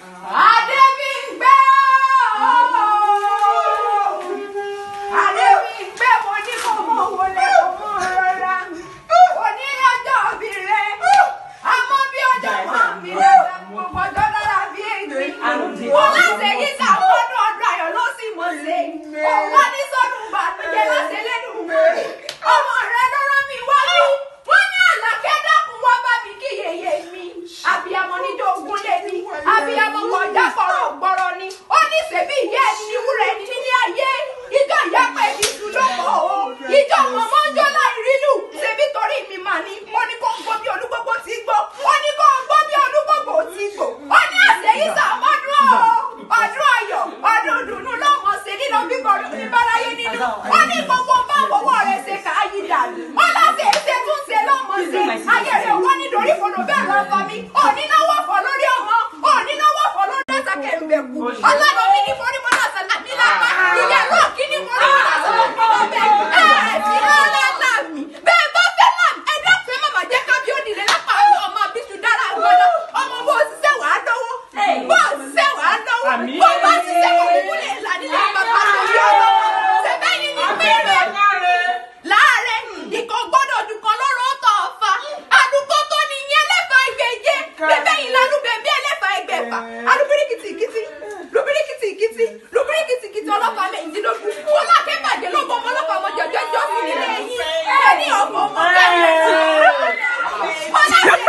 Adébímpé Adébímpé mo ní kó mọ̀ wọlé kó mọ̀ rọra òní ọjọ́ bí rẹ̀ àmọ́ bí ọjọ́ máa bí rẹ̀ gbogbo ọjọ́ dára bí èyí wọ́n láti yí sàwọn ọdún ọdún ayọ̀ ló sì mọ̀ sí wọ́n ní sọ́dún bàtújẹ́ láti lẹ́nu ọmọ rẹ̀ lọ́rọ́ mi wá bí wọ́n ní Àlàkẹ́ dákun wá bá mi kí yèyé mi abiyamọ níjọ́ ogun lé ní abiyamọ kọjá kọ̀rọ̀ gbọ́rọ̀ ni ó ní ṣebí ìyá ẹni ní wúrẹ́ ẹni nílé ayé ìjọ ìyá pẹ̀ ní ìlú lọ́pọ̀ o ìjọ mọ̀mọ́ ń jọ láì rínú ṣebí torí mi mà ní ó ní kó ń gbọ́ bí Olúgbógbó ti gbọ́ ó ní kó ń gbọ́ bí Olúgbógbó ti gbọ́ ó ní àṣeyí sàmọ́dún ọdún ayọ̀ ọdún dùnú lọ́mọ ṣe nínú bíbọ̀ níbàráyé nínú ó ní gbogbo bá owó rẹ̀ ṣe kà á yí dànù ó láti ṣe tún ṣe lọ́mọ ṣe ayé rẹ̀ wọ́n ní dorí fòlò bẹ́ẹ̀ lọ́kọ mi ò ní náwó fọ́ lórí ọmọ ò ní náwó fọ́ lórí ẹ̀sà kẹ̀mbẹ̀kù ọlọ́run mi ní forí mọ́lá sàlámì lápá ìyá lọ́ọ̀kì ní forí mọ́lá sàlámì lọ́bẹ̀ ẹ̀ẹ́dì ọlọ́lá mi bẹ́ẹ̀ bá fẹ́ náà ẹ̀dá fẹ́ màmá jẹ́ kábí ó nílé lápá ọmọ bíṣu dára gbọ́dọ̀ ọmọ bó ṣiṣẹ́ wàá lọ́wọ́ bó ṣiṣẹ́ wàá lọ́wọ́ bó bá ṣiṣẹ́ kò kúkú lè là nílé bàbá tó yọ lọ́wọ́ ṣẹ̀bẹ́yìn ní pẹ́ẹ́rẹ́ láàárẹ̀ ìkan gbọ́dọ̀ dùkan lọ́rọ̀ ọ̀tọ̀ ọ̀fà àdúgbò tó ní yẹn lẹ́fà ìgbẹ́jẹ́ bẹ́ẹ̀bẹ́yìn lálùbẹ̀ bí ẹlẹ́fà ẹgbẹ̀fà alubirikìtìkìtì lubirikìtìkìtì lubirikìtìkìtì ọlọ́pàá méjìdínlógún wọn lákẹ́ bàjẹ́ ló bọ́ ọmọ ọlọ́pàá ọmọ jọjọ́ jọ́ sí nílé yín ẹni ọ̀pọ̀ ọmọ bẹ́ẹ̀ wọn láti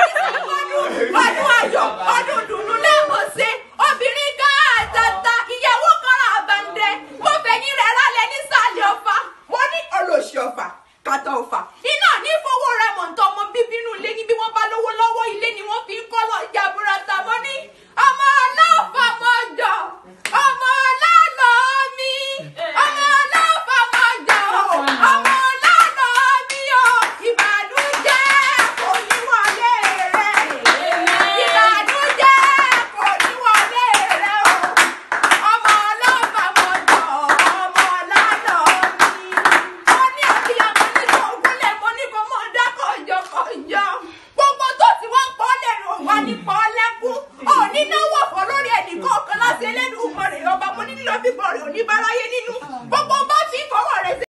ọdún ayọ̀ ọdún dùnú lẹ́mọ̀ ṣe obìnrin ká àtàtà ìyàwó kan àbàǹdẹ mo fẹ̀yìn rẹ̀ rálẹ̀ nísàlẹ̀ ọ̀fà mo ní olóṣì ọ̀fà kàtà ọ̀fà iná ní fowó rẹ̀ mọ̀ ntọ́ ọmọ bíbínú ilé ní bí wọ́n bá lówó lọ́wọ́ ilé ni wọ́n fi ń kọ́ lọ jaburata mo ní ọmọ ọlọ́fà mọ́jọ ọmọ ọlọ́lọ́ mi ọmọ ọlọ́fà mọ́jọ ọmọ ọlọ́lọ́ mi o ìbànújẹ́ kò ní wọlé rẹ̀ ìbànújẹ́ kò ní wọlé rẹ̀ o ọmọ ọlọ́fà mọ́jọ ọmọ ọlọ́lọ́ mi mo ní àbíyamọ nígbà ògúnlẹ̀ mo ní kò mọ̀ dá kọjọ gbogbo tó ti wọ́n pọ̀ lẹ́nu wà ní pọ̀